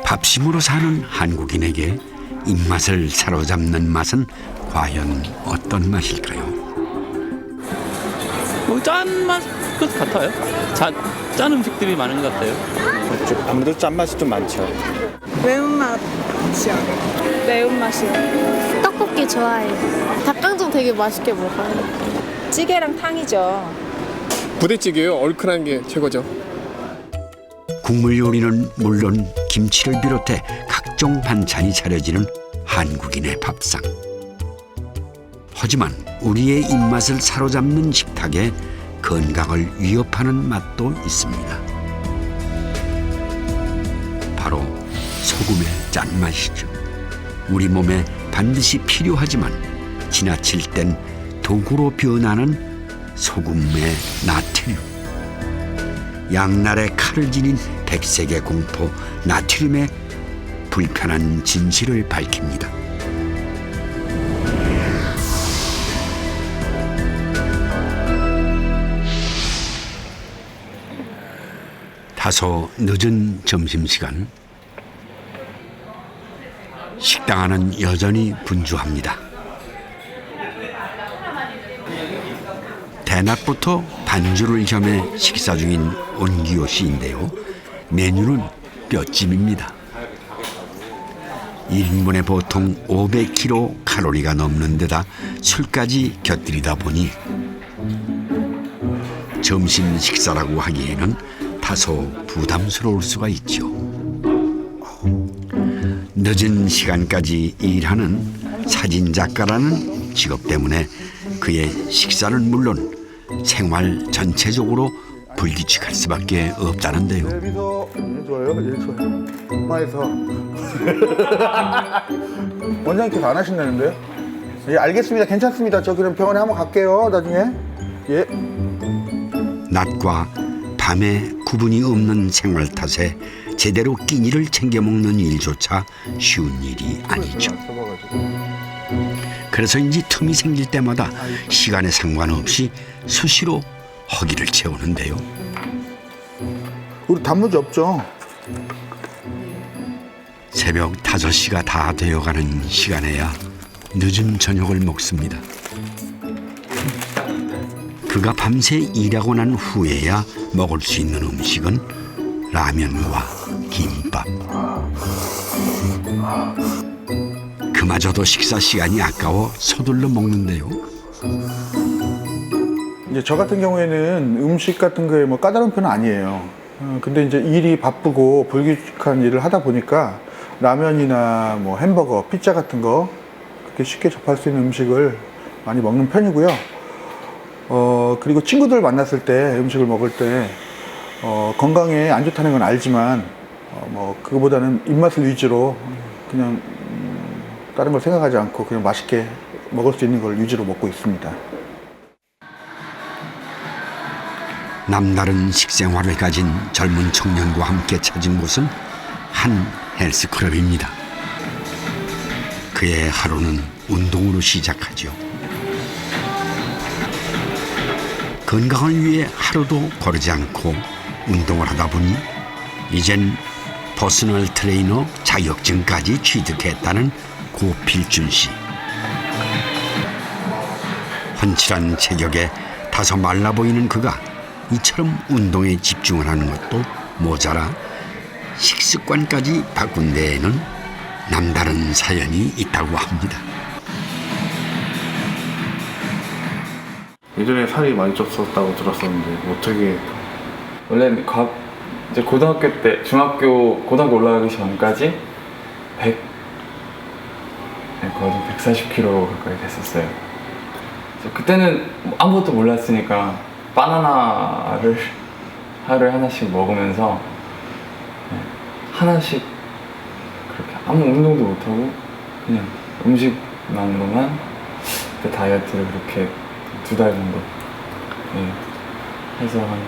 밥심으로 사는 한국인에게 입맛을 사로잡는 맛은 과연 어떤 맛일까요? 짠맛 같아요. 짠 음식들이 많은 것 같아요. 아무래도 짠맛이 좀 많죠. 매운맛이요. 매운맛이요. 떡볶이 좋아해요. 닭강정 되게 맛있게 먹어요. 찌개랑 탕이죠. 부대찌개요. 얼큰한 게 최고죠. 국물 요리는 물론 김치를 비롯해 각종 반찬이 차려지는 한국인의 밥상. 하지만 우리의 입맛을 사로잡는 식탁에 건강을 위협하는 맛도 있습니다. 바로 소금의 짠맛이죠. 우리 몸에 반드시 필요하지만 지나칠 땐 독으로 변하는 소금의 나트륨. 양날의 칼을 지닌 백색의 공포 나트륨의 불편한 진실을 밝힙니다. 다소 늦은 점심시간. 식당 안은 여전히 분주합니다. 대낮부터 반주를 겸해 식사 중인 온기호 씨인데요. 메뉴는 뼈찜입니다. 1인분에 보통 500kcal 칼로리가 넘는 데다 술까지 곁들이다 보니 점심 식사라고 하기에는 다소 부담스러울 수가 있죠. 늦은 시간까지 일하는 사진작가라는 직업 때문에 그의 식사는 물론 생활 전체적으로 불규칙할 수밖에 없다는데요. 미소 좋아요? 예, 좋아요. 맛있어. 원장님께서 안 하신다는데요? 예, 알겠습니다. 괜찮습니다. 저 그럼 병원에 한번 갈게요. 나중에. 예. 낮과 밤의 구분이 없는 생활 탓에 제대로 끼니를 챙겨 먹는 일조차 쉬운 일이 아니죠. 그래서인지 틈이 생길 때마다 시간에 상관없이 수시로 허기를 채우는데요. 우리 단무지 없죠? 새벽 5시가 다 되어가는 시간에야 늦은 저녁을 먹습니다. 그가 밤새 일하고 난 후에야 먹을 수 있는 음식은 라면과 김밥. 그마저도 식사 시간이 아까워 서둘러 먹는데요. 이제 저 같은 경우에는 음식 같은 거에 뭐 까다로운 편은 아니에요. 근데 이제 일이 바쁘고 불규칙한 일을 하다 보니까 라면이나 뭐 햄버거, 피자 같은 거 그렇게 쉽게 접할 수 있는 음식을 많이 먹는 편이고요. 그리고 친구들 만났을 때 음식을 먹을 때 건강에 안 좋다는 건 알지만 뭐 그거보다는 입맛을 위주로 그냥 다른 걸 생각하지 않고 그냥 맛있게 먹을 수 있는 걸 위주로 먹고 있습니다. 남다른 식생활을 가진 젊은 청년과 함께 찾은 곳은 한 헬스클럽입니다. 그의 하루는 운동으로 시작하죠. 건강을 위해 하루도 거르지 않고 운동을 하다 보니 이젠 퍼스널 트레이너 자격증까지 취득했다는 고필준 씨. 훤칠한 체격에 다소 말라 보이는 그가 이처럼 운동에 집중을 하는 것도 모자라 식습관까지 바꾼 데에는 남다른 사연이 있다고 합니다. 예전에 살이 많이 쪘었다고 들었었는데 어떻게? 원래는 이제 고등학교 때 고등학교 올라가기 전까지 거의 140kg 가까이 됐었어요. 그래서 그때는 아무것도 몰랐으니까 바나나를 하루에 하나씩 먹으면서 하나씩 그렇게 아무 운동도 못하고 그냥 음식만으로만 그때 다이어트를 그렇게 2달 정도 해서 한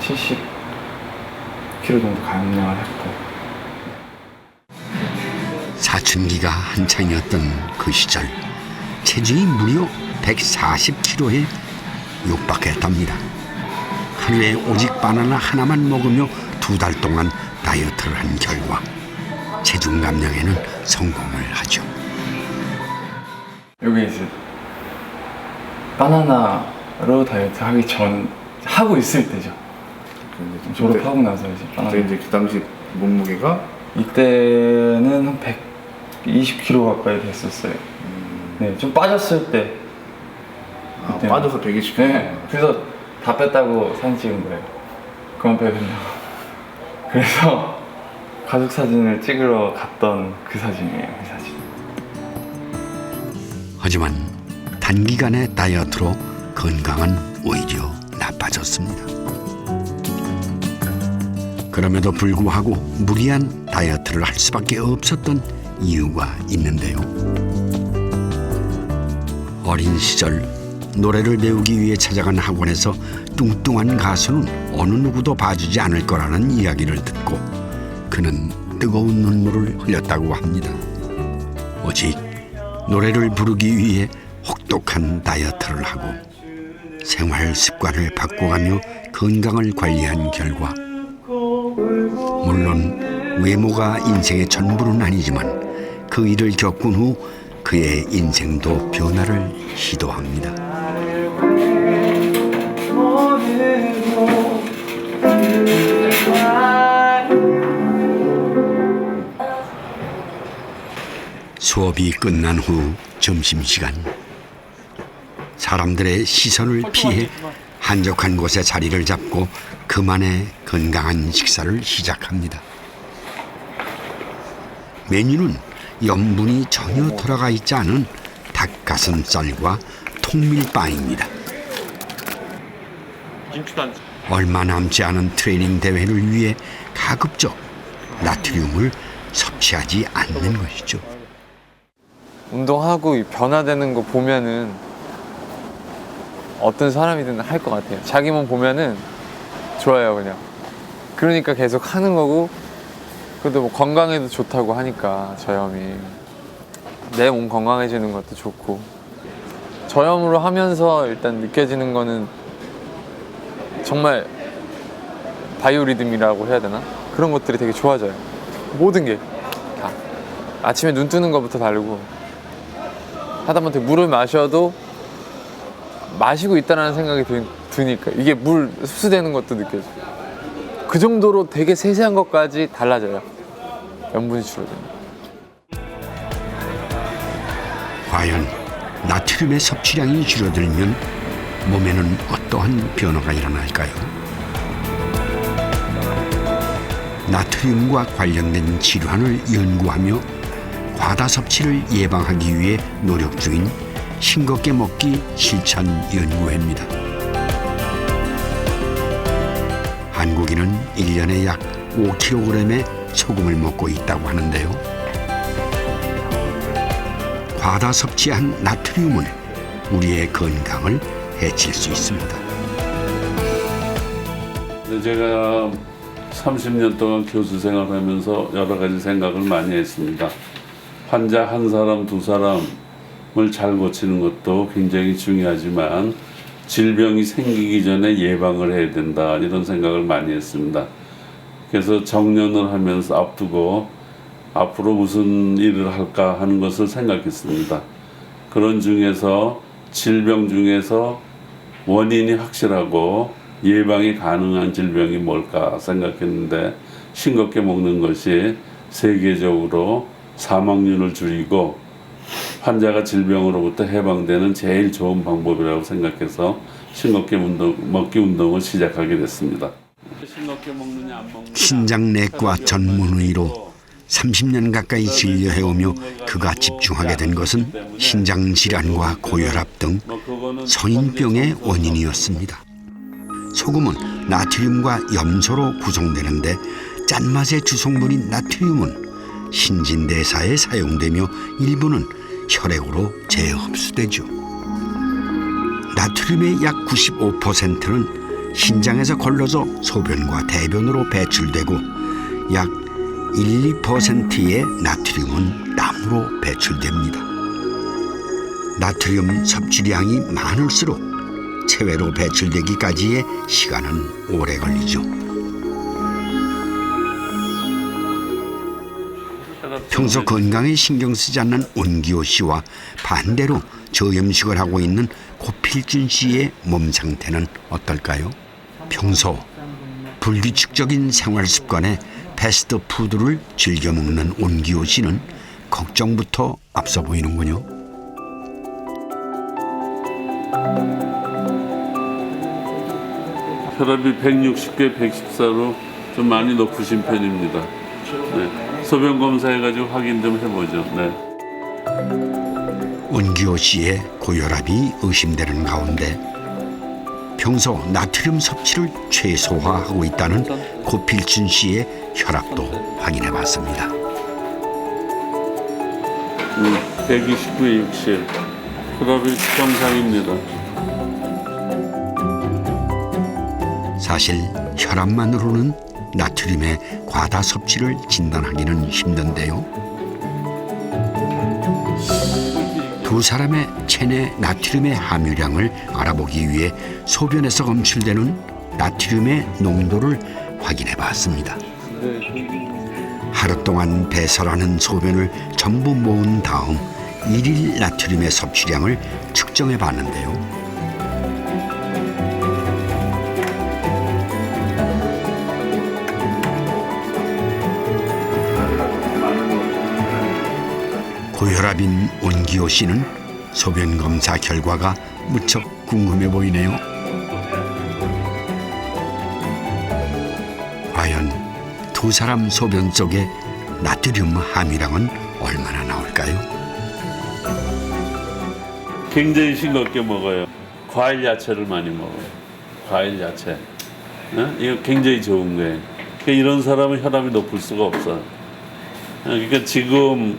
70kg 정도 감량을 했고. 사춘기가 한창이었던 그 시절 체중이 무려 140kg에 육박했답니다. 하루에 오직 바나나 하나만 먹으며 2달 동안 다이어트를 한 결과 체중 감량에는 성공을 하죠. 여기 이제 바나나로 다이어트 하기 전 하고 있을 때죠. 근데 졸업하고 나서 이제 바나나. 그때 이제 그 당시 몸무게가 이때는 한 120kg 가까이 됐었어요. 네, 좀 빠졌을 때. 그때. 빠져서 120kg. 네, 그래서 다 뺐다고 사진 찍은 거예요. 그만 빼야 된다고. 그래서 가족 사진을 찍으러 갔던 그 사진이에요, 그 사진. 하지만 단기간의 다이어트로 건강은 오히려 나빠졌습니다. 그럼에도 불구하고 무리한 다이어트를 할 수밖에 없었던 이유가 있는데요. 어린 시절 노래를 배우기 위해 찾아간 학원에서 뚱뚱한 가수는 어느 누구도 봐주지 않을 거라는 이야기를 듣고 그는 뜨거운 눈물을 흘렸다고 합니다. 오직 노래를 부르기 위해 혹독한 다이어트를 하고 생활 습관을 바꿔가며 건강을 관리한 결과 물론 외모가 인생의 전부는 아니지만 그 일을 겪은 후 그의 인생도 변화를 시도합니다. 수업이 끝난 후 점심시간 사람들의 시선을 피해 한적한 곳에 자리를 잡고 그만의 건강한 식사를 시작합니다. 메뉴는 염분이 전혀 들어가 있지 않은 닭가슴살과 통밀빵입니다. 얼마 남지 않은 트레이닝 대회를 위해 가급적 나트륨을 섭취하지 않는 것이죠. 운동하고 변화되는 거 보면은 어떤 사람이든 할 것 같아요. 자기 몸 보면은 좋아요, 그냥. 그러니까 계속 하는 거고, 그래도 뭐 건강에도 좋다고 하니까 저염이 내 몸 건강해지는 것도 좋고, 저염으로 하면서 일단 느껴지는 거는 정말 바이오리듬이라고 해야 되나? 그런 것들이 되게 좋아져요. 모든 게 다. 아침에 눈 뜨는 것부터 다르고, 하다못해 물을 마셔도 마시고 있다는 생각이 드니까 이게 물 흡수되는 것도 느껴져요. 그 정도로 되게 세세한 것까지 달라져요. 염분이 줄어드는. 과연 나트륨의 섭취량이 줄어들면 몸에는 어떠한 변화가 일어날까요? 나트륨과 관련된 질환을 연구하며 과다 섭취를 예방하기 위해 노력 중인 싱겁게 먹기 실천 연구회입니다. 한국인은 1년에 약 5kg의 소금을 먹고 있다고 하는데요. 과다 섭취한 나트륨은 우리의 건강을 해칠 수 있습니다. 제가 30년 동안 교수 생활하면서 여러 가지 생각을 많이 했습니다. 환자 한 사람, 두 사람을 잘 고치는 것도 굉장히 중요하지만 질병이 생기기 전에 예방을 해야 된다, 이런 생각을 많이 했습니다. 그래서 정년을 하면서 앞두고 앞으로 무슨 일을 할까 하는 것을 생각했습니다. 그런 중에서 질병 중에서 원인이 확실하고 예방이 가능한 질병이 뭘까 생각했는데, 싱겁게 먹는 것이 세계적으로 사망률을 줄이고 환자가 질병으로부터 해방되는 제일 좋은 방법이라고 생각해서 싱겁게 먹기 운동을 시작하게 됐습니다. 신장내과 전문의로 30년 가까이 진료해오며 그가 집중하게 된 것은 신장질환과 고혈압 등 성인병의 원인이었습니다. 소금은 나트륨과 염소로 구성되는데 짠맛의 주성분인 나트륨은 신진대사에 사용되며 일부는 혈액으로 재흡수되죠. 나트륨의 약 95%는 신장에서 걸러져 소변과 대변으로 배출되고 약 1~2%의 나트륨은 땀으로 배출됩니다. 나트륨 섭취량이 많을수록 체외로 배출되기까지의 시간은 오래 걸리죠. 평소 건강에 신경 쓰지 않는 온기호 씨와 반대로 저염식을 하고 있는 고필준 씨의 몸 상태는 어떨까요? 평소 불규칙적인 생활 습관에 패스트푸드를 즐겨 먹는 온기호 씨는 걱정부터 앞서 보이는군요. 혈압이 160개 114로 좀 많이 높으신 편입니다. 네. 소변 검사해가지고 확인 좀 해보죠. 네. 온기호 씨의 고혈압이 의심되는 가운데 평소 나트륨 섭취를 최소화하고 있다는 고필준 씨의 혈압도 확인해 봤습니다. 129에 60. 혈압이 정상입니다. 사실 혈압만으로는 나트륨의 과다 섭취를 진단하기는 힘든데요. 두 사람의 체내 나트륨의 함유량을 알아보기 위해 소변에서 검출되는 나트륨의 농도를 확인해 봤습니다. 하루 동안 배설하는 소변을 전부 모은 다음 일일 나트륨의 섭취량을 측정해 봤는데요. 고혈압인 온기호 씨는 소변 검사 결과가 무척 궁금해 보이네요. 과연 두 사람 소변 속의 나트륨 함유량은 얼마나 나올까요? 굉장히 싱겁게 먹어요. 과일 야채를 많이 먹어요. 과일 야채. 네? 이거 굉장히 좋은 거예요. 그러니까 이런 사람은 혈압이 높을 수가 없어요. 그러니까 지금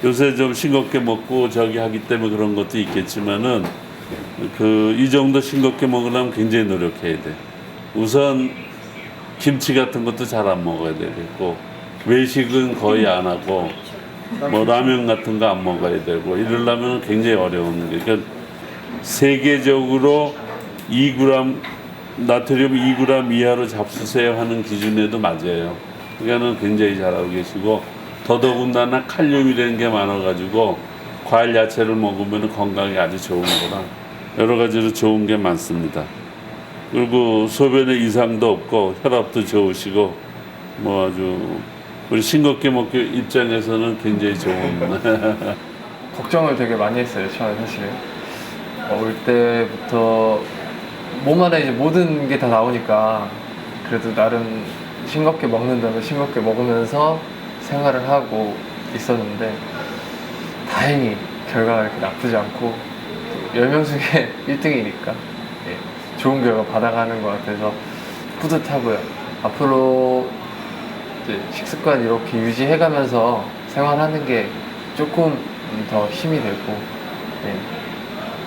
요새 좀 싱겁게 먹고 저기 하기 때문에 그런 것도 있겠지만은 이 정도 싱겁게 먹으려면 굉장히 노력해야 돼. 우선 김치 같은 것도 잘 안 먹어야 되겠고 외식은 거의 안 하고 뭐 라면 같은 거 안 먹어야 되고 이러려면 굉장히 어려운 게 그러니까 세계적으로 2g 나트륨 2g 이하로 잡수세요 하는 기준에도 맞아요. 그러니까는 굉장히 잘하고 계시고 더더군다나 칼륨이라는 게 많아가지고 과일 야채를 먹으면 건강에 아주 좋은 거라 여러 가지로 좋은 게 많습니다. 그리고 소변에 이상도 없고 혈압도 좋으시고 뭐 아주 우리 싱겁게 먹기 입장에서는 굉장히 좋은 걱정을 되게 많이 했어요. 처음에 사실 올 때부터 몸 안에 이제 모든 게 다 나오니까 그래도 나름 싱겁게 먹는다면 싱겁게 먹으면서 생활을 하고 있었는데 다행히 결과가 이렇게 나쁘지 않고 10명 중에 1등이니까 좋은 결과 받아가는 것 같아서 뿌듯하고요. 앞으로 이제 식습관 이렇게 유지해가면서 생활하는 게 조금 더 힘이 되고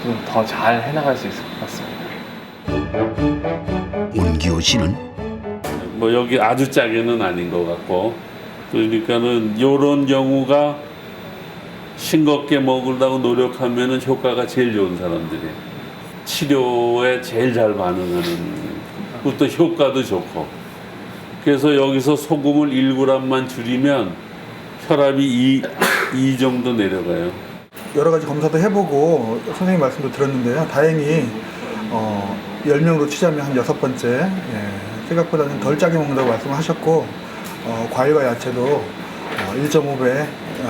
좀 더 잘 해나갈 수 있을 것 같습니다. 온기호 씨는 뭐 여기 아주 짜게는 아닌 것 같고 그러니까는 이런 경우가 싱겁게 먹으려고 노력하면은 효과가 제일 좋은 사람들이에요. 치료에 제일 잘 반응하는 그것도 효과도 좋고 그래서 여기서 소금을 1g만 줄이면 혈압이 2 정도 내려가요. 여러 가지 검사도 해보고 선생님 말씀도 들었는데요. 다행히 10명으로 치자면 한 6번째 생각보다는 덜 짜게 먹는다고 말씀하셨고 과일과 야채도 1.5배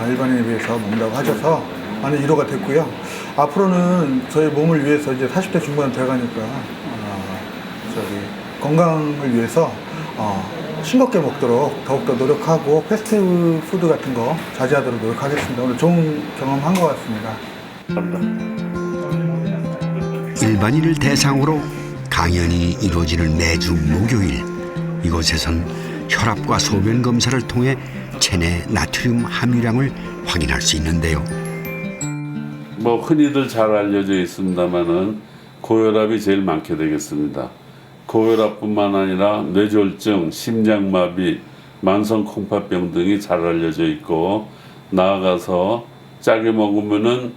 일반인에 비해서 먹는다고 하셔서 많이 위로가 됐고요. 앞으로는 저희 몸을 위해서 이제 40대 중반 돼가니까 건강을 위해서 싱겁게 먹도록 더욱더 노력하고 패스트푸드 같은 거 자제하도록 노력하겠습니다. 오늘 좋은 경험한 것 같습니다. 일반인을 대상으로 강연이 이루어지는 매주 목요일 이곳에선 혈압과 소변 검사를 통해 체내 나트륨 함유량을 확인할 수 있는데요. 뭐 흔히들 잘 알려져 있습니다만은 고혈압이 제일 많게 되겠습니다. 고혈압뿐만 아니라 뇌졸중, 심장마비, 만성콩팥병 등이 잘 알려져 있고 나아가서 짜게 먹으면은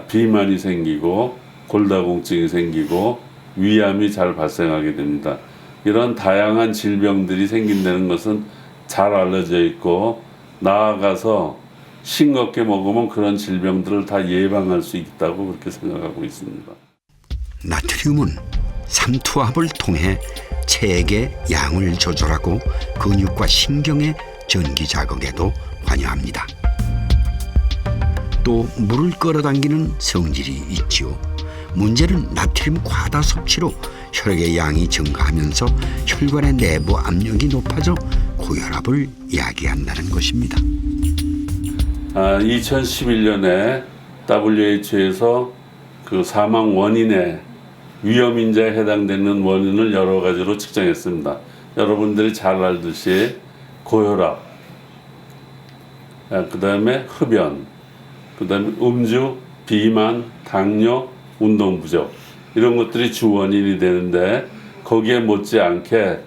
비만이 생기고 골다공증이 생기고 위암이 잘 발생하게 됩니다. 이런 다양한 질병들이 생긴다는 것은 잘 알려져 있고 나아가서 싱겁게 먹으면 그런 질병들을 다 예방할 수 있다고 그렇게 생각하고 있습니다. 나트륨은 삼투압을 통해 체액의 양을 조절하고 근육과 신경의 전기 자극에도 관여합니다. 또 물을 끌어당기는 성질이 있지요. 문제는 나트륨 과다 섭취로 혈액의 양이 증가하면서 혈관의 내부 압력이 높아져 고혈압을 야기한다는 것입니다. 2011년에 WHO에서 그 사망 원인의 위험 인자에 해당되는 원인을 여러 가지로 측정했습니다. 여러분들이 잘 알듯이 고혈압, 그다음에 흡연, 그다음에 음주, 비만, 당뇨, 운동 부족 이런 것들이 주 원인이 되는데 거기에 못지않게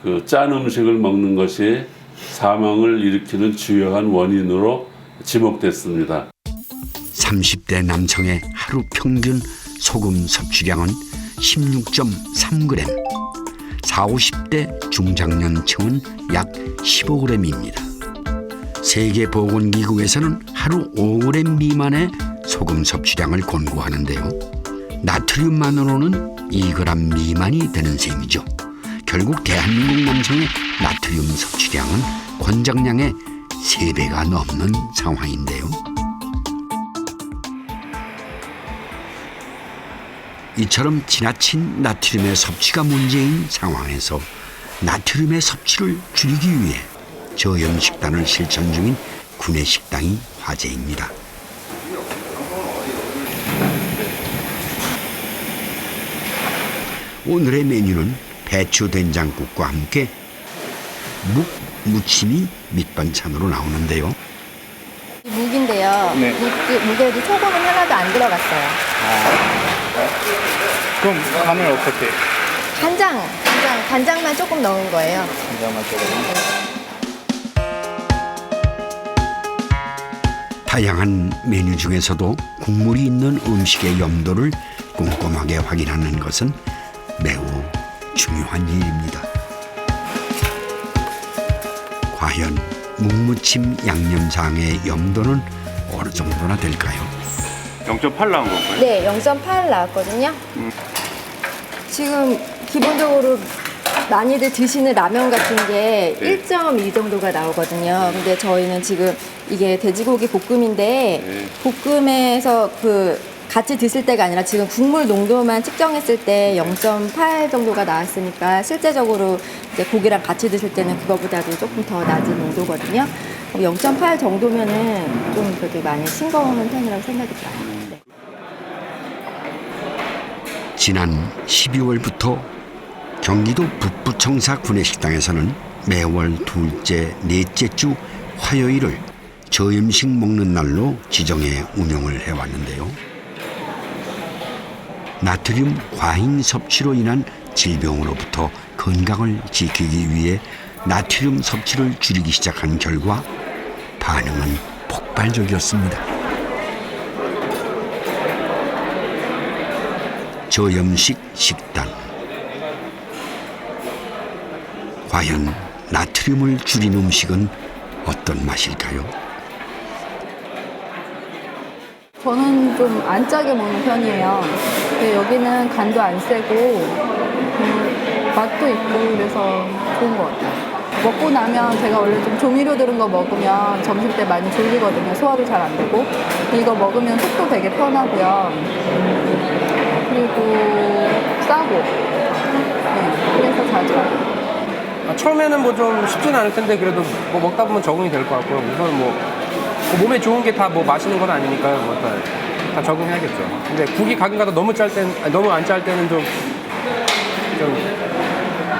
그 짠 음식을 먹는 것이 사망을 일으키는 주요한 원인으로 지목됐습니다. 30대 남성의 하루 평균 소금 섭취량은 16.3g, 40, 50대 중장년층은 약 15g입니다. 세계보건기구에서는 하루 5g 미만의 소금 섭취량을 권고하는데요. 나트륨만으로는 2g 미만이 되는 셈이죠. 결국 대한민국 남성의 나트륨 섭취량은 권장량의 3배가 넘는 상황인데요. 이처럼 지나친 나트륨의 섭취가 문제인 상황에서 나트륨의 섭취를 줄이기 위해 저염 식단을 실천 중인 구내식당이 화제입니다. 오늘의 메뉴는 배추 된장국과 함께 묵 무침이 밑반찬으로 나오는데요. 묵인데요. 네. 묵에도 소금은 하나도 안 들어갔어요. 그럼 간을 어떻게? 간장만 조금 넣은 거예요. 간장만 조금. 다양한 메뉴 중에서도 국물이 있는 음식의 염도를 꼼꼼하게 확인하는 것은 매우 중요한 일입니다. 과연 묵무침 양념장의 염도는 어느 정도나 될까요? 0.8 나온 건가요? 네, 0.8 나왔거든요. 지금 기본적으로 많이들 드시는 라면 같은 게 1.2 정도가 나오거든요. 근데 저희는 지금 이게 돼지고기 볶음인데 볶음에서 같이 드실 때가 아니라 지금 국물 농도만 측정했을 때 0.8 정도가 나왔으니까 실제적으로 이제 고기랑 같이 드실 때는 그거보다도 조금 더 낮은 농도거든요. 0.8 정도면은 좀 그렇게 많이 싱거운 편이라고 생각이 들어요. 네. 지난 12월부터 경기도 북부청사 구내식당에서는 매월 둘째, 넷째 주 화요일을 저염식 먹는 날로 지정해 운영을 해왔는데요. 나트륨 과잉 섭취로 인한 질병으로부터 건강을 지키기 위해 나트륨 섭취를 줄이기 시작한 결과 반응은 폭발적이었습니다. 저염식 식단. 과연 나트륨을 줄인 음식은 어떤 맛일까요? 저는 좀 안 짜게 먹는 편이에요. 근데 여기는 간도 안 세고 맛도 있고 그래서 좋은 것 같아요. 먹고 나면 제가 원래 좀 조미료 들은 거 먹으면 점심 때 많이 졸리거든요. 소화도 잘 안 되고. 이거 먹으면 속도 되게 편하고요. 그리고 싸고. 네, 그래서 자주 하고. 처음에는 뭐 좀 쉽진 않을 텐데 그래도 뭐 먹다 보면 적응이 될 것 같고요. 우선 뭐 몸에 좋은 게 다 뭐 마시는 건 아니니까요. 뭐 다 적응해야겠죠. 근데 국이 가끔가다 너무 짤 때는 너무 안 짤 때는 좀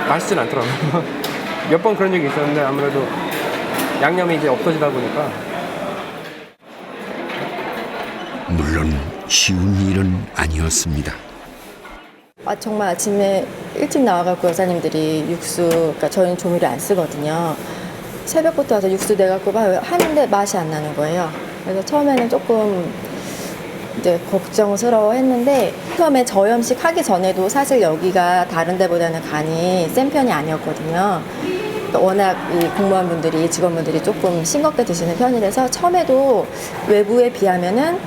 맛있진 않더라고요. 몇 번 그런 적이 있었는데 아무래도 양념이 이제 없어지다 보니까. 물론 쉬운 일은 아니었습니다. 정말 아침에 일찍 나와갖고 여사님들이 육수, 그러니까 저희는 조미료 안 쓰거든요. 새벽부터 와서 육수 내갖고 하는데 맛이 안 나는 거예요. 그래서 처음에는 조금 이제 걱정스러워 했는데 처음에 저염식 하기 전에도 사실 여기가 다른 데보다는 간이 센 편이 아니었거든요. 워낙 이 공무원분들이 직원분들이 조금 싱겁게 드시는 편이라서 처음에도 외부에 비하면은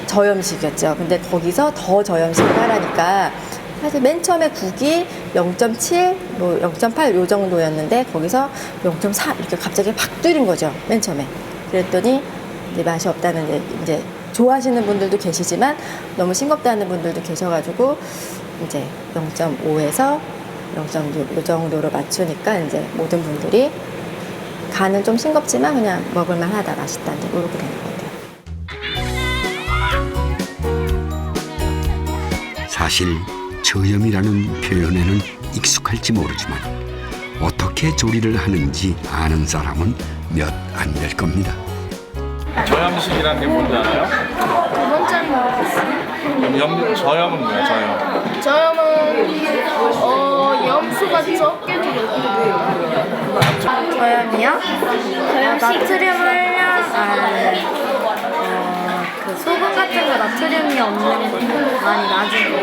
저염식이었죠. 근데 거기서 더 저염식을 하라니까 사실 맨 처음에 국이 0.7, 뭐 0.8 요 정도였는데 거기서 0.4 이렇게 갑자기 팍 줄인 거죠. 맨 처음에. 그랬더니 이제 맛이 없다는 이제 좋아하시는 분들도 계시지만 너무 싱겁다는 분들도 계셔가지고 이제 0.5에서 0.6 이 정도로 맞추니까 이제 모든 분들이 간은 좀 싱겁지만 그냥 먹을만하다, 맛있다 이제 이렇게 되는 것 같아요. 사실 저염이라는 표현에는 익숙할지 모르지만 어떻게 조리를 하는지 아는 사람은 몇 안 될 겁니다. 저염식이라는 게 뭔지 알아요? 두 번째는 모르겠어요. 저염은 뭐예요? 저염. 저염은 염수가 적게 들어있어요. 저염이요? 나트륨 그 소금 같은 거 나트륨이 없는 거 많이 낮은 거.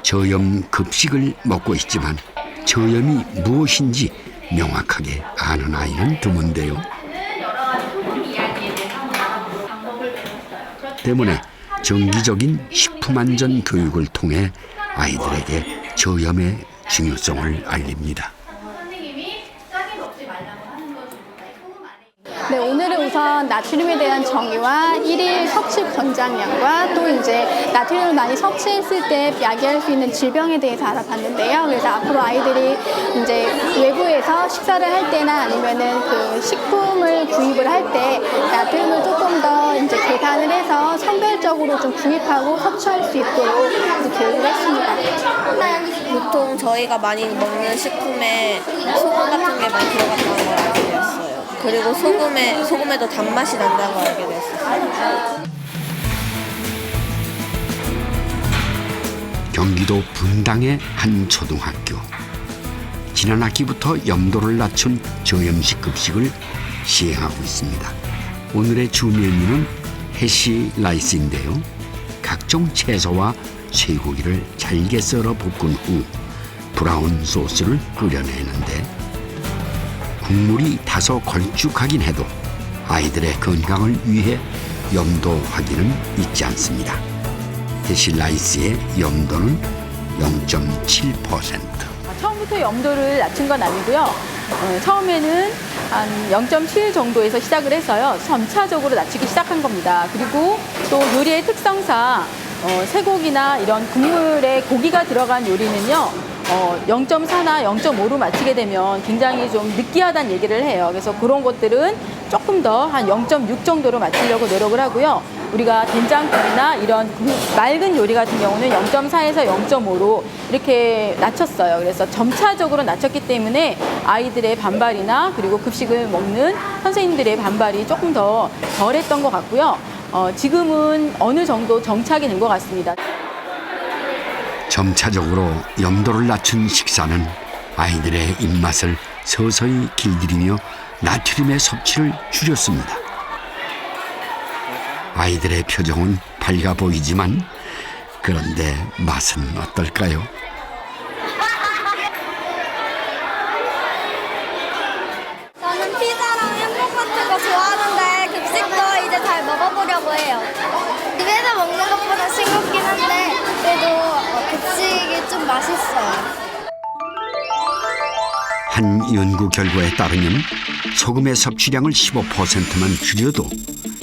저염 급식을 먹고 있지만 저염이 무엇인지 명확하게 아는 아이는 드문데요. 때문에 정기적인 식품안전 교육을 통해 아이들에게 저염의 중요성을 알립니다. 네, 오늘은 우선 나트륨에 대한 정의와 일일 섭취 권장량과 또 이제 나트륨을 많이 섭취했을 때 야기할 수 있는 질병에 대해서 알아봤는데요. 그래서 앞으로 아이들이 이제 외부에서 식사를 할 때나 아니면은 그 식품을 구입을 할 때 나트륨을 조금 더 이제 계산을 해서 선별적으로 좀 구입하고 섭취할 수 있도록 교육을 했습니다. 보통 저희가 많이 먹는 식품에 소금 같은 게 많이 들어갔다는 걸 알게 되었어요. 그리고 소금에도 단맛이 난다는 걸 알게 됐어요. 경기도 분당의 한 초등학교. 지난 학기부터 염도를 낮춘 저염식 급식을 시행하고 있습니다. 오늘의 주 메뉴는 해시 라이스인데요. 각종 채소와 쇠고기를 잘게 썰어 볶은 후 브라운 소스를 끓여내는데 국물이 다소 걸쭉하긴 해도 아이들의 건강을 위해 염도 확인은 잊지 않습니다. 해시 라이스의 염도는 0.7%. 처음부터 염도를 낮춘 건 아니고요. 처음에는 한 0.7 정도에서 시작을 해서요. 점차적으로 낮추기 시작한 겁니다. 그리고 또 요리의 특성상 쇠고기나 이런 국물에 고기가 들어간 요리는요. 0.4나 0.5로 맞추게 되면 굉장히 좀 느끼하다는 얘기를 해요. 그래서 그런 것들은 조금 더 한 0.6 정도로 맞추려고 노력을 하고요. 우리가 된장국이나 이런 맑은 요리 같은 경우는 0.4에서 0.5로 이렇게 낮췄어요. 그래서 점차적으로 낮췄기 때문에 아이들의 반발이나 그리고 급식을 먹는 선생님들의 반발이 조금 더 덜했던 것 같고요. 지금은 어느 정도 정착이 된 것 같습니다. 점차적으로 염도를 낮춘 식사는 아이들의 입맛을 서서히 길들이며 나트륨의 섭취를 줄였습니다. 아이들의 표정은 밝아 보이지만 그런데 맛은 어떨까요? 저는 피자랑 햄버거 같은 거 좋아하는데 급식도 이제 잘 먹어보려고 해요. 집에서 먹는 것보다 싱겁긴 한데 그래도 급식이 좀 맛있어요. 한 연구 결과에 따르면 소금의 섭취량을 15%만 줄여도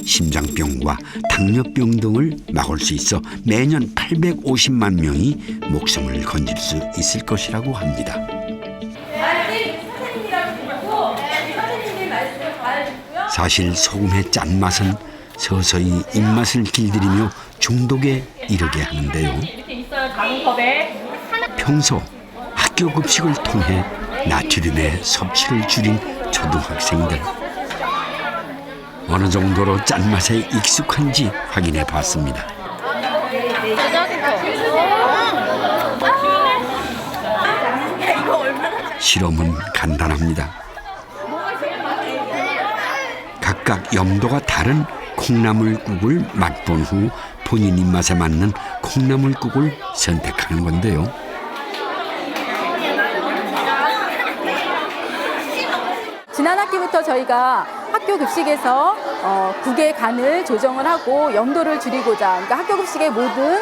심장병과 당뇨병 등을 막을 수 있어 매년 850만 명이 목숨을 건질 수 있을 것이라고 합니다. 사실 소금의 짠맛은 서서히 입맛을 길들이며 중독에 이르게 하는데요. 평소 학교 급식을 통해 나트륨의 섭취를 줄인 초등학생들. 어느 정도로 짠맛에 익숙한지 확인해 봤습니다. 실험은 간단합니다. 각각 염도가 다른 콩나물국을 맛본 후 본인 입맛에 맞는 콩나물국을 선택하는 건데요. 지난 학기부터 저희가 학교 급식에서 국의 간을 조정을 하고 염도를 줄이고자, 그러니까 학교 급식의 모든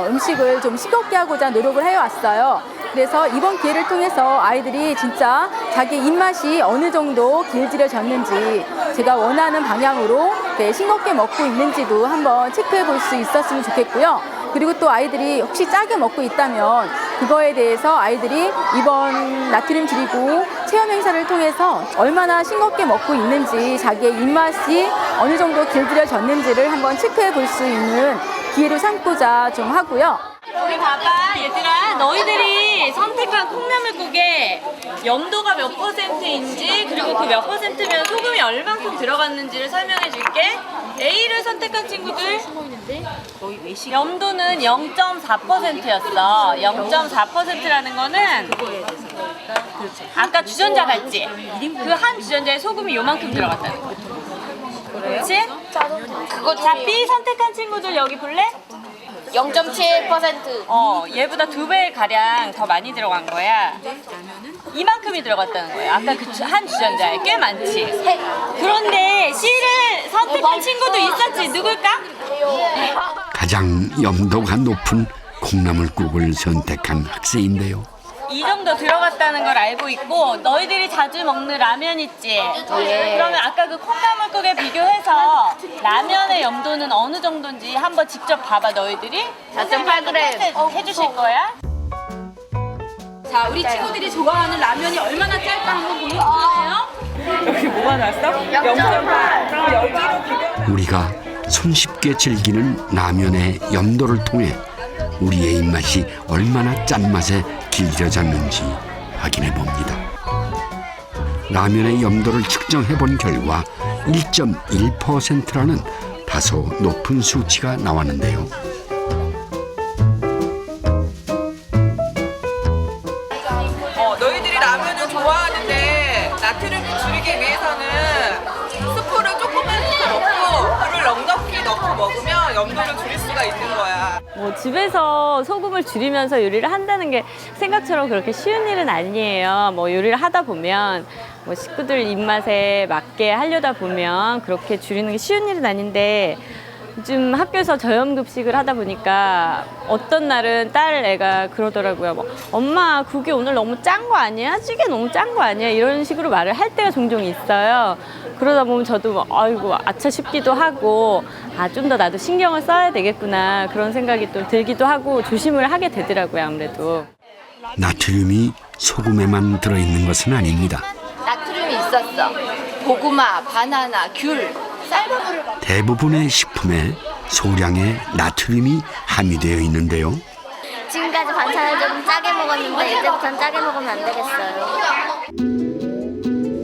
음식을 좀 싱겁게 하고자 노력을 해왔어요. 그래서 이번 기회를 통해서 아이들이 진짜 자기 입맛이 어느 정도 길들여졌는지, 제가 원하는 방향으로 싱겁게 먹고 있는지도 한번 체크해 볼 수 있었으면 좋겠고요. 그리고 또 아이들이 혹시 짜게 먹고 있다면 그거에 대해서 아이들이 이번 나트륨 줄이고 체험 행사를 통해서 얼마나 싱겁게 먹고 있는지, 자기의 입맛이 어느 정도 길들여졌는지를 한번 체크해 볼 수 있는 기회를 삼고자 좀 하고요. 우리 봐봐, 얘들아. 너희들이 선택한 콩나물국에 염도가 몇 %인지, 그리고 그 몇 %면 소금이 얼만큼 들어갔는지를 설명해 줄게. A를 선택한 친구들, 염도는 0.4%였어. 0.4%라는 거는 아까 주전자 봤지? 그 한 주전자에 소금이 요만큼 들어갔다는 거야. 그렇지? 자, B 선택한 친구들 여기 볼래? 0.7%. 얘보다 2배 가량 더 많이 들어간 거야. 이만큼이 들어갔다는 거야. 아까 그 한 주전자에 꽤 많지. 그런데 C를 선택한 친구도 있었지. 누굴까? 가장 염도가 높은 콩나물국을 선택한 학생인데요. 이 정도 들어갔다는 걸 알고 있고, 너희들이 자주 먹는 라면 있지? 그러면 아까 그 콩나물국에 비교해서 라면의 염도는 어느 정도인지 한번 직접 봐봐, 너희들이. 4.8g. 해주실 거야? 자, 우리 친구들이 좋아하는 라면이 얼마나 짤까 한번 보여줄래요? 여기 뭐가 나왔어? 0.8. 그럼 여기로 비교. 우리가 손쉽게 즐기는 라면의 염도를 통해 우리의 입맛이 얼마나 짠맛에 길들여졌는지 확인해 봅니다. 라면의 염도를 측정해 본 결과 1.1%라는 다소 높은 수치가 나왔는데요. 너희들이 라면을 좋아하는데 나트륨을 줄이기 위해서는 스프를 조금만 넣고 물을 넉넉히 넣고 먹으면 염도를 줄일 수가 있는 거야. 뭐 집에서 소금을 줄이면서 요리를 한다는 게 생각처럼 그렇게 쉬운 일은 아니에요. 뭐 요리를 하다 보면 뭐 식구들 입맛에 맞게 하려다 보면 그렇게 줄이는 게 쉬운 일은 아닌데, 요즘 학교에서 저염급식을 하다 보니까 어떤 날은 딸 애가 그러더라고요. 뭐, 엄마 국이 오늘 너무 짠 거 아니야? 찌개 너무 짠 거 아니야? 이런 식으로 말을 할 때가 종종 있어요. 그러다 보면 저도 뭐, 아이고 아차 싶기도 하고, 좀 더 나도 신경을 써야 되겠구나, 그런 생각이 또 들기도 하고 조심을 하게 되더라고요, 아무래도. 나트륨이 소금에만 들어있는 것은 아닙니다. 나트륨이 있었어. 고구마, 바나나, 귤, 쌀밥을. 대부분의 식품에 소량의 나트륨이 함유되어 있는데요. 지금까지 반찬을 좀 짜게 먹었는데 이제부터는 짜게 먹으면 안 되겠어요.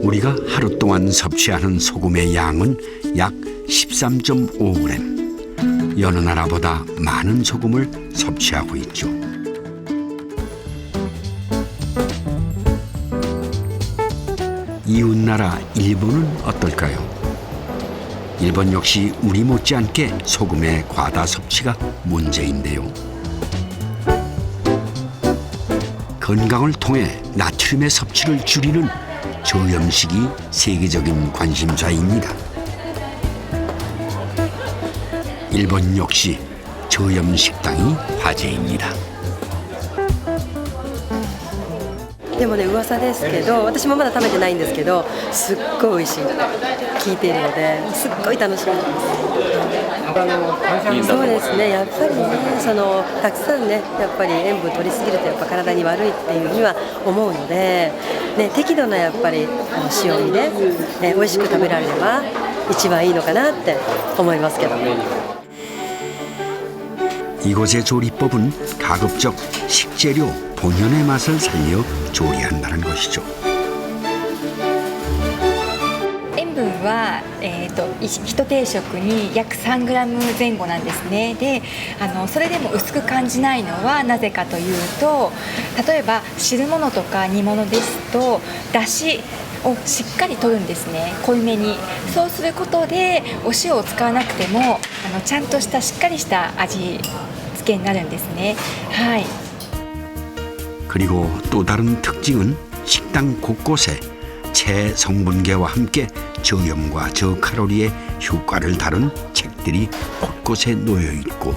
우리가 하루 동안 섭취하는 소금의 양은 약 13.5g. 여느 나라보다 많은 소금을 섭취하고 있죠. 이웃나라 일본은 어떨까요? 일본 역시 우리 못지않게 소금의 과다 섭취가 문제인데요. 건강을 통해 나트륨의 섭취를 줄이는 저염식이 세계적인 관심사입니다. 일본 역시 저염식당이 화제입니다. でもね、噂ですけど、私もまだ食べてないんですけど、すっごい美味しい聞いているので、すっごい楽しみです。そうですね、やっぱりね、たくさんね、やっぱり塩分取りすぎるとやっぱ体に悪いっていうふうには思うので、ね、適度なやっぱり塩味で、美味しく食べられれば一番いいのかなって思いますけど。 이곳의 조리법은 가급적 식재료 본연의 맛을 살려 조리한다는 것이죠. 塩分は、1定食に約 3g 前後なんですね。で、それでも薄く感じないのはなぜかというと、例えば汁物とか煮物ですとだしをしっかり取るんですね、濃いめに。そうすることでお塩を使わなくてもちゃんとしたしっかりした味付けになるんですね。はい。 그리고 또 다른 특징은 식당 곳곳에 야채 성분계와 함께 저염과 저칼로리의 효과를 다룬 책들이 곳곳에 놓여 있고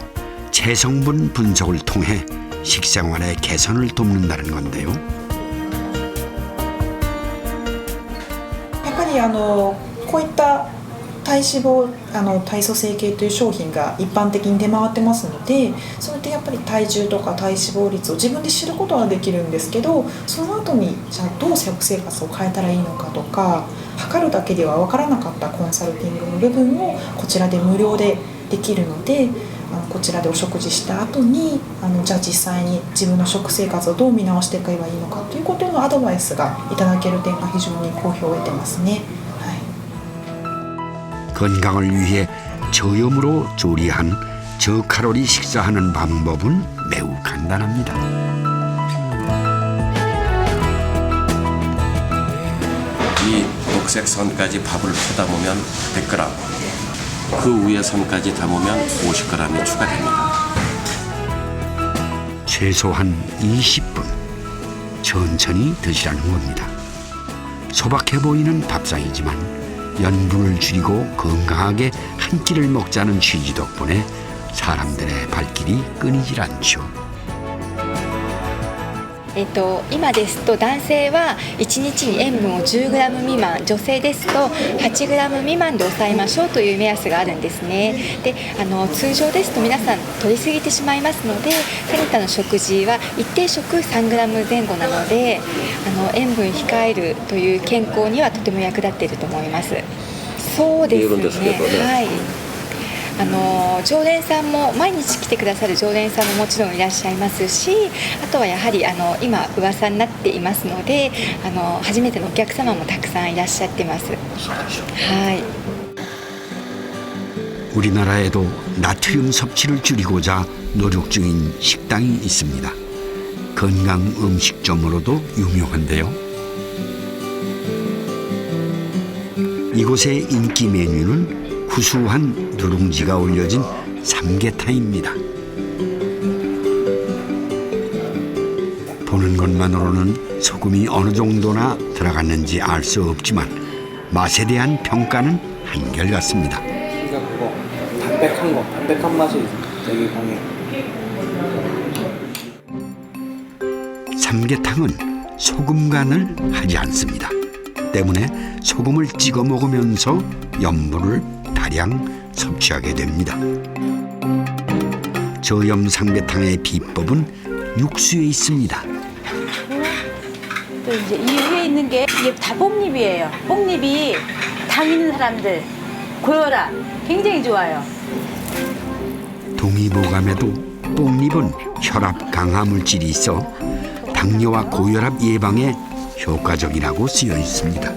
체성분 분석을 통해 식생활의 개선을 돕는다는 건데요. やっぱりこういった体脂肪体組成計という商品が一般的に出回ってますので、それでやっぱり体重とか体脂肪率を自分で知ることはできるんですけど、その後にじゃあどう食生活を変えたらいいのかとか、測るだけでは分からなかったコンサルティングの部分をこちらで無料でできるので、こちらでお食事した後にじゃあ実際に自分の食生活をどう見直していけばいいのかということのアドバイスがいただける点が非常に好評を得てますね。 건강을 위해 저염으로 조리한 저칼로리 식사하는 방법은 매우 간단합니다. 이 녹색 선까지 밥을 퍼다 보면 100g, 그 위에 선까지 담으면 50g이 추가됩니다. 최소한 20분 천천히 드시라는 겁니다. 소박해 보이는 밥상이지만 연분을 줄이고 건강하게 한 끼를 먹자는 취지 덕분에 사람들의 발길이 끊이질 않죠. 今ですと男性は1日に塩分を 10g 未満、女性ですと 8g 未満で抑えましょうという目安があるんですね。で通常ですと皆さん取りすぎてしまいますので、タニタの食事は一定食 3g 前後なので塩分控えるという健康にはとても役立っていると思います。そうですね。はい。常連さんも毎日来てくださる常連さんももちろんいらっしゃいますし、あとはやはり今噂になっていますので初めてのお客様もたくさんいらっしゃってます。はい。 우리나라에도 나트륨 섭취를 줄이고자 노력 중인 식당이 있습니다. 건강 음식점으로도 유명한데요. 이곳의 인기 메뉴는 구수한 누룽지가 올려진 삼계탕입니다. 보는 것만으로는 소금이 어느 정도나 들어갔는지 알 수 없지만 맛에 대한 평가는 한결같습니다. 그러니까 그거 담백한 맛이 되게 강해요. 삼계탕은 소금 간을 하지 않습니다. 때문에 소금을 찍어 먹으면서 염분을 다량 섭취하게 됩니다. 저염 삼계탕의 비법은 육수에 있습니다. 또 이제 이 위에 있는 게 이게 다 뽕잎이에요. 뽕잎이 당 있는 사람들 고혈압 굉장히 좋아요. 동의보감에도 뽕잎은 혈압 강화 물질이 있어 당뇨와 고혈압 예방에 효과적이라고 쓰여 있습니다.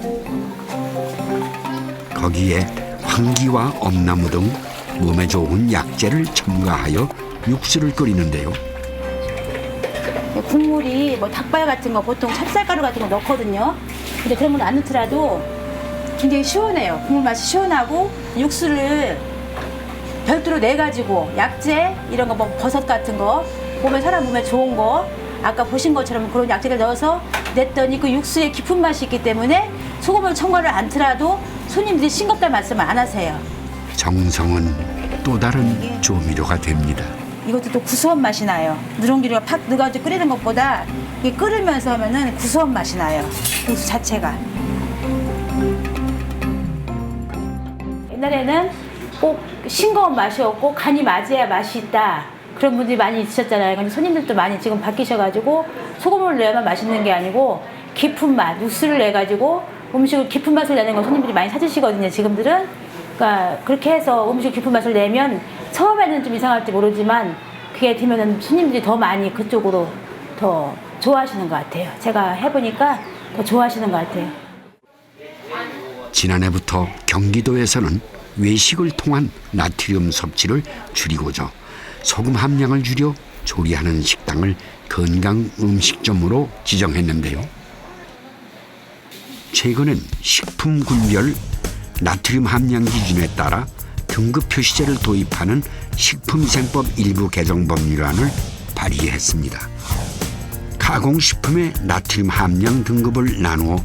거기에 황기와 엄나무 등 몸에 좋은 약재를 첨가하여 육수를 끓이는데요. 국물이 뭐 닭발 같은 거 보통 찹쌀가루 같은 거 넣거든요. 근데 그런 건 안 넣더라도 굉장히 시원해요. 국물 맛이 시원하고 육수를 별도로 내가지고 약재 이런 거 뭐 버섯 같은 거 사람 몸에 좋은 거 아까 보신 것처럼 그런 약재를 넣어서 냈더니 그 육수에 깊은 맛이 있기 때문에 소금을 첨가를 않더라도 손님들이 싱겁다는 말씀을 안 하세요. 정성은 또 다른 조미료가 됩니다. 이것도 또 구수한 맛이 나요. 누룽지를 팍 넣어가지고 끓이는 것보다 이게 끓으면서 하면은 구수한 맛이 나요. 육수 자체가. 옛날에는 꼭 싱거운 맛이 없고 간이 맞아야 맛이 있다. 그런 분들이 많이 있으셨잖아요. 근데 손님들도 많이 지금 바뀌셔가지고 소금을 내야만 맛있는 게 아니고 깊은 맛, 육수를 내가지고 음식을 깊은 맛을 내는 걸 손님들이 많이 찾으시거든요. 지금들은. 그러니까 그렇게 해서 음식 깊은 맛을 내면 처음에는 좀 이상할지 모르지만 그게 되면은 손님들이 더 많이 그쪽으로 더 좋아하시는 것 같아요. 제가 해보니까 더 좋아하시는 것 같아요. 지난해부터 경기도에서는 외식을 통한 나트륨 섭취를 줄이고자 소금 함량을 줄여 조리하는 식당을 건강 음식점으로 지정했는데요. 최근엔 식품군별 나트륨 함량 기준에 따라 등급 표시제를 도입하는 식품위생법 일부 개정 법률안을 발의했습니다. 가공식품의 나트륨 함량 등급을 나누어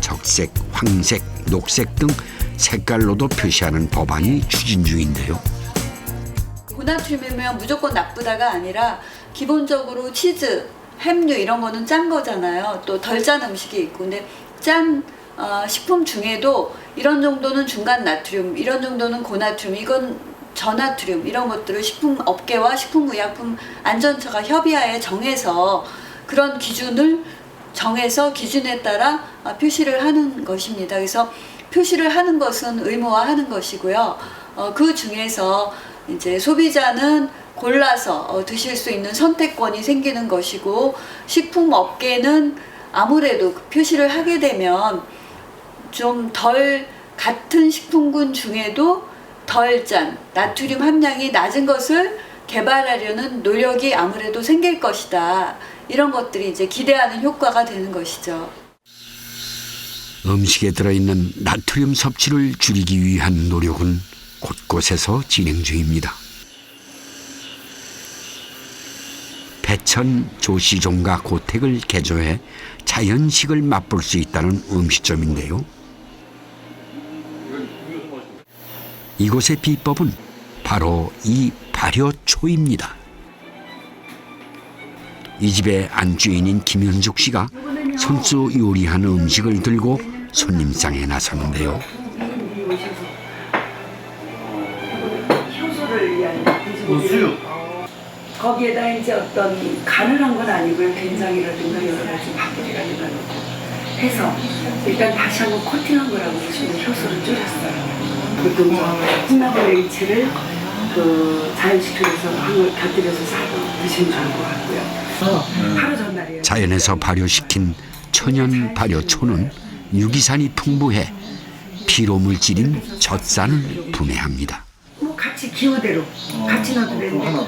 적색, 황색, 녹색 등 색깔로도 표시하는 법안이 추진 중인데요. 고나트륨이면 무조건 나쁘다가 아니라 기본적으로 치즈, 햄류 이런 거는 짠 거잖아요. 또 덜 짠 음식이 있고, 근데 짠 식품 중에도 이런 정도는 중간 나트륨, 이런 정도는 고나트륨, 이건 저나트륨 이런 것들을 식품업계와 식품의약품 안전처가 협의하에 정해서 그런 기준을 정해서 기준에 따라 표시를 하는 것입니다. 그래서 표시를 하는 것은 의무화하는 것이고요. 그 중에서 이제 소비자는 골라서 드실 수 있는 선택권이 생기는 것이고, 식품업계는 아무래도 표시를 하게 되면 좀 덜 같은 식품군 중에도 덜 짠, 나트륨 함량이 낮은 것을 개발하려는 노력이 아무래도 생길 것이다. 이런 것들이 이제 기대하는 효과가 되는 것이죠. 음식에 들어있는 나트륨 섭취를 줄이기 위한 노력은 곳곳에서 진행 중입니다. 배천 조시종과 고택을 개조해 자연식을 맛볼 수 있다는 음식점인데요. 이곳의 비법은 바로 이 발효초입니다. 이 집의 안주인인 김현숙 씨가 손수 요리한 음식을 들고 손님상에 나서는데요. 효소를 위한 돼지고기. 거기에다 이제 어떤 간을 한 건 아니고요. 된장이라든가 여러 가지 파프리카라든가 해서 일단 다시 한번 코팅한 거라고 보시면 효소를 줄였어요. 보통 콩나물 냉채를 그 자연식초에서 한 걸 곁들여서 사서 드시면 좋을 것 같고요. 하루 전날이에요. 자연에서 발효시킨 천연 발효초는 유기산이 풍부해 피로물질인 젖산을 분해합니다. 뭐 같이 기호대로 같이 넣어도 되는데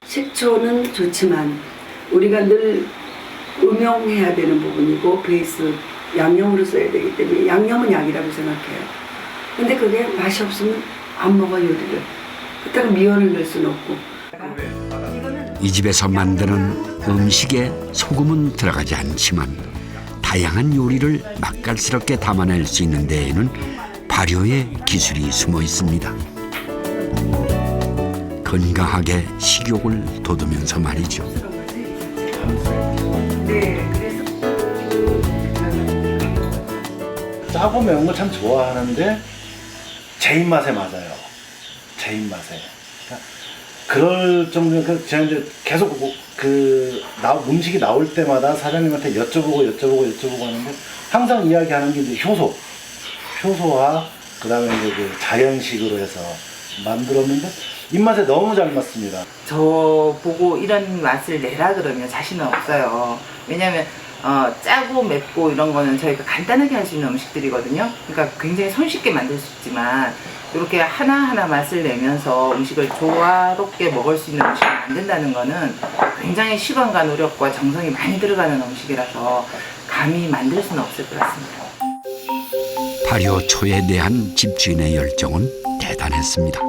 식초는 좋지만 우리가 늘 음용해야 되는 부분이고 베이스 양념으로 써야 되기 때문에 양념은 약이라고 생각해요. 근데 그게 맛이 없으면 안 먹어 요리를. 그렇다고 미원을 넣을 수는 없고. 이 집에서 만드는 음식에 소금은 들어가지 않지만 다양한 요리를 맛깔스럽게 담아낼 수 있는 데에는 발효의 기술이 숨어 있습니다. 건강하게 식욕을 돋우면서 말이죠. 네, 그래서 짜고 매운 거 참 좋아하는데 제 입맛에 맞아요. 제 입맛에. 그럴 정도로 제가 이제 계속 음식이 나올 때마다 사장님한테 여쭤보고 하는데 항상 이야기하는 게 이제 효소와 그다음에 이제 그 자연식으로 해서 만들었는데 입맛에 너무 잘 맞습니다. 저 보고 이런 맛을 내라 그러면 자신은 없어요. 왜냐면 짜고 맵고 이런 거는 저희가 간단하게 할 수 있는 음식들이거든요. 그러니까 굉장히 손쉽게 만들 수 있지만 이렇게 하나하나 맛을 내면서 음식을 조화롭게 먹을 수 있는 음식을 만든다는 거는 굉장히 시간과 노력과 정성이 많이 들어가는 음식이라서 감히 만들 수는 없을 것 같습니다. 발효초에 대한 집주인의 열정은 대단했습니다.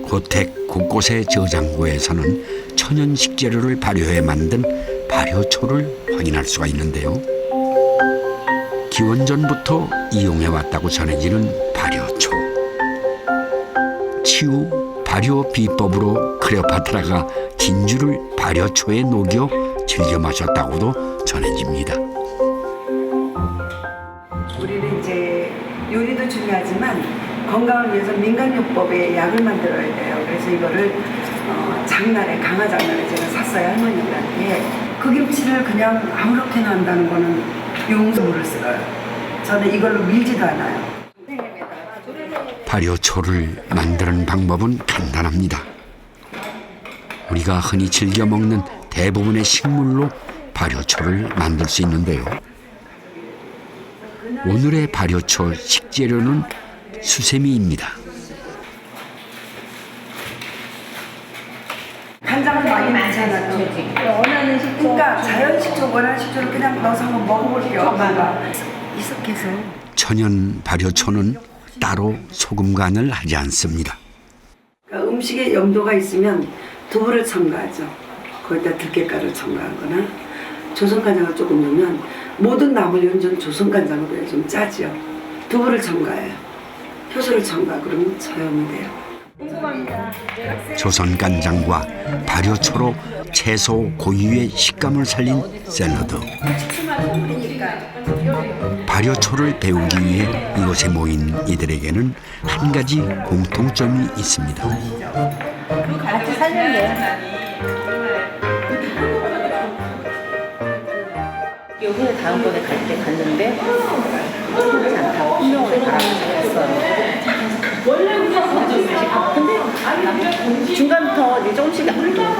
고택 곳곳의 저장고에서는 천연 식재료를 발효해 만든 발효초를 확인할 수가 있는데요. 기원전부터 이용해왔다고 전해지는 발효초. 치유 발효 비법으로 클레오파트라가 진주를 발효초에 녹여 즐겨 마셨다고도 전해집니다. 우리는 이제 요리도 중요하지만 건강을 위해서 민간요법의 약을 만들어야 돼요. 그래서 이거를 장날에 강화장날에 제가 샀어요, 할머니들한테. 그 김치를 그냥 아무렇게나 한다는 거는 용서물을 써요. 저는 이걸로 밀지도 않아요. 발효초를 만드는 방법은 간단합니다. 우리가 흔히 즐겨 먹는 대부분의 식물로 발효초를 만들 수 있는데요. 오늘의 발효초 식재료는 수세미입니다. 간장을 많이 넣잖아요. 원하는 식초. 그러니까 자연 식초, 원하는 식초를 그냥 넣어서 한번 먹어볼게요. 엄마가 이석해서. 천연 발효초는 따로 소금 간을 하지 않습니다. 그러니까 음식에 염도가 있으면 두부를 첨가하죠. 거기다 들깨가루 첨가하거나 조선간장을 조금 넣으면 모든 나물류는 좀 조선간장으로 해야 좀 짜지요. 두부를 첨가해요. 효소를 첨가 그러면 저염이 돼요. 조선간장과 발효초로 채소 고유의 식감을 살린 샐러드. 발효초를 배우기 위해 이곳에 모인 이들에게는 한 가지 공통점이 있습니다. 같이 살려요. 여기는 다음번에 갈 때 갔는데 그렇지 않다고 분명히 알아봤어요. 근데 중간부터 이제 조금씩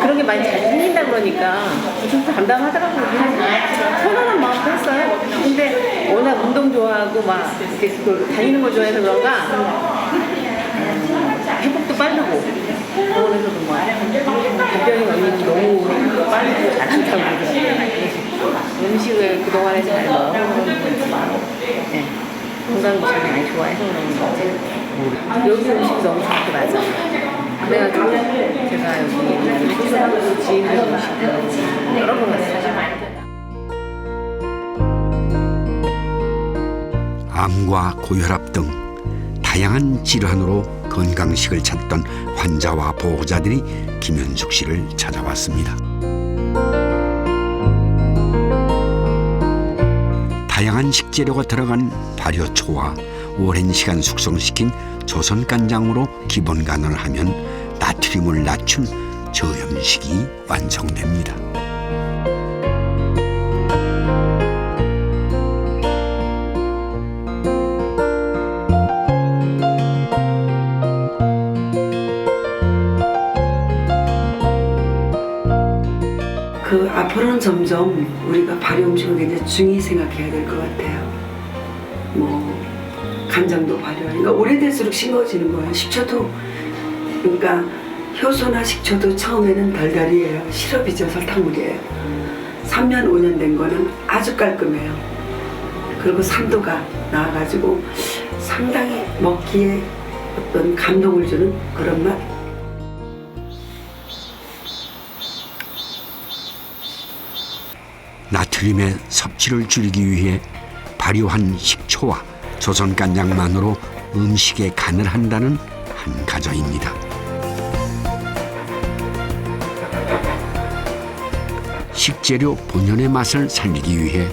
그런 게 많이 잘 생긴다 그러니까 좀 담담하더라고요. 편안한 마음도 했어요. 근데 워낙 운동 좋아하고 막 이렇게 다니는 거 좋아해서 그런가 회복도 빠르고 병원에서도 막 답변이 언니 너무 빠르고 잘한다고 그러더라고요. 음식을 그동안에 잘 먹어. 네. 건강 잘 많이 좋아해서 그런 거지. 여기 음식이 너무 좋게 맞아. 그래가지고 제가 여기 소스하고 지인들 음식을 여러 번 갔어요. 암과 고혈압 등 다양한 질환으로 건강식을 찾던 환자와 보호자들이 김현숙 씨를 찾아왔습니다. 다양한 식재료가 들어간 발효초와 오랜 시간 숙성시킨 조선간장으로 기본 간을 하면 나트륨을 낮춘 저염식이 완성됩니다. 그 앞으로는 점점 우리가 발효 음식을 굉장히 중요히 생각해야 될 것 같아요. 뭐 간장도 발효. 그러니까 오래될수록 싱거워지는 거예요. 식초도 그러니까 효소나 식초도 처음에는 달달이에요. 시럽이죠. 설탕물이에요. 3년 5년 된 거는 아주 깔끔해요. 그리고 산도가 나와가지고 상당히 먹기에 어떤 감동을 주는 그런 맛. 나트륨의 섭취를 줄이기 위해 발효한 식초와 조선간장만으로 음식에 간을 한다는 한 가정입니다. 식재료 본연의 맛을 살리기 위해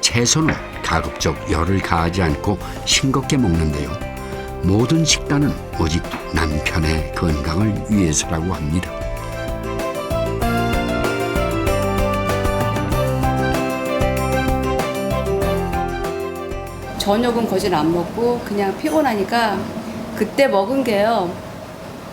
채소는 가급적 열을 가하지 않고 싱겁게 먹는데요. 모든 식단은 오직 남편의 건강을 위해서라고 합니다. 저녁은 거진 안 먹고 그냥 피곤하니까 그때 먹은 게요.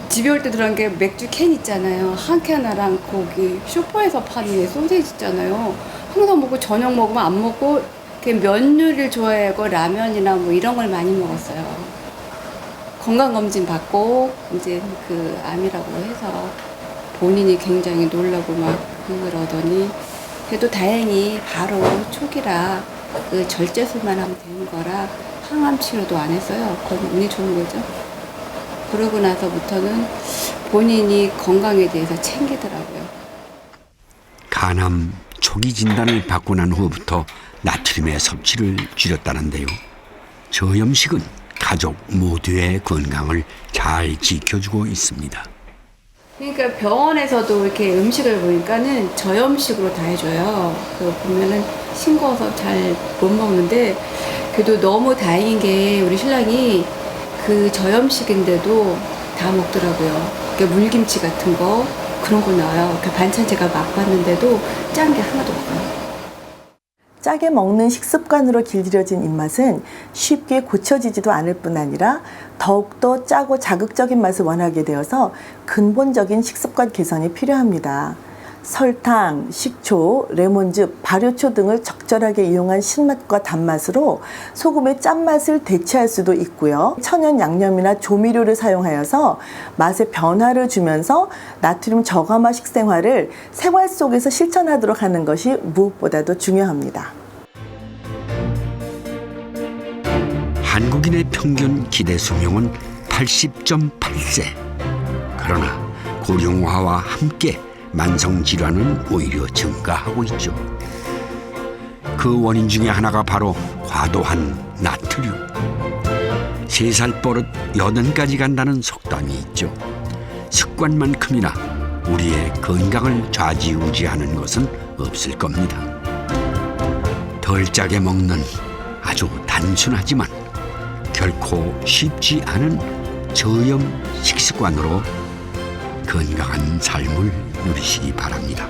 집에 올 때 들어간 게 맥주 캔 있잖아요. 한 캔 하나랑 거기 슈퍼에서 파는 소세지 있잖아요. 항상 먹고 저녁 먹으면 안 먹고 그냥 면 요리를 좋아하고 라면이나 뭐 이런 걸 많이 먹었어요. 건강검진 받고 이제 그 암이라고 해서 본인이 굉장히 놀라고 막 그러더니 그래도 다행히 바로 초기라 그 절제술만 하면 되는 거라 항암 치료도 안 했어요. 그건 운이 좋은 거죠. 그러고 나서부터는 본인이 건강에 대해서 챙기더라고요. 간암 초기 진단을 받고 난 후부터 나트륨의 섭취를 줄였다는데요. 저염식은 가족 모두의 건강을 잘 지켜주고 있습니다. 그러니까 병원에서도 이렇게 음식을 보니까는 저염식으로 다 해줘요. 그 보면은 싱거워서 잘 못 먹는데 그래도 너무 다행인 게 우리 신랑이 그 저염식인데도 다 먹더라고요. 그러니까 물김치 같은 거 그런 거 나와요. 그 반찬 제가 맛봤는데도 짠 게 하나도 없어요. 짜게 먹는 식습관으로 길들여진 입맛은 쉽게 고쳐지지도 않을 뿐 아니라 더욱더 짜고 자극적인 맛을 원하게 되어서 근본적인 식습관 개선이 필요합니다. 설탕, 식초, 레몬즙, 발효초 등을 적절하게 이용한 신맛과 단맛으로 소금의 짠맛을 대체할 수도 있고요. 천연 양념이나 조미료를 사용하여서 맛의 변화를 주면서 나트륨 저감화 식생활을 생활 속에서 실천하도록 하는 것이 무엇보다도 중요합니다. 한국인의 평균 기대 수명은 80.8세. 그러나 고령화와 함께 만성질환은 오히려 증가하고 있죠. 그 원인 중에 하나가 바로 과도한 나트륨. 3살 버릇 80까지 간다는 속담이 있죠. 습관만큼이나 우리의 건강을 좌지우지하는 것은 없을 겁니다. 덜 짜게 먹는 아주 단순하지만 결코 쉽지 않은 저염 식습관으로 건강한 삶을 누리시기 바랍니다.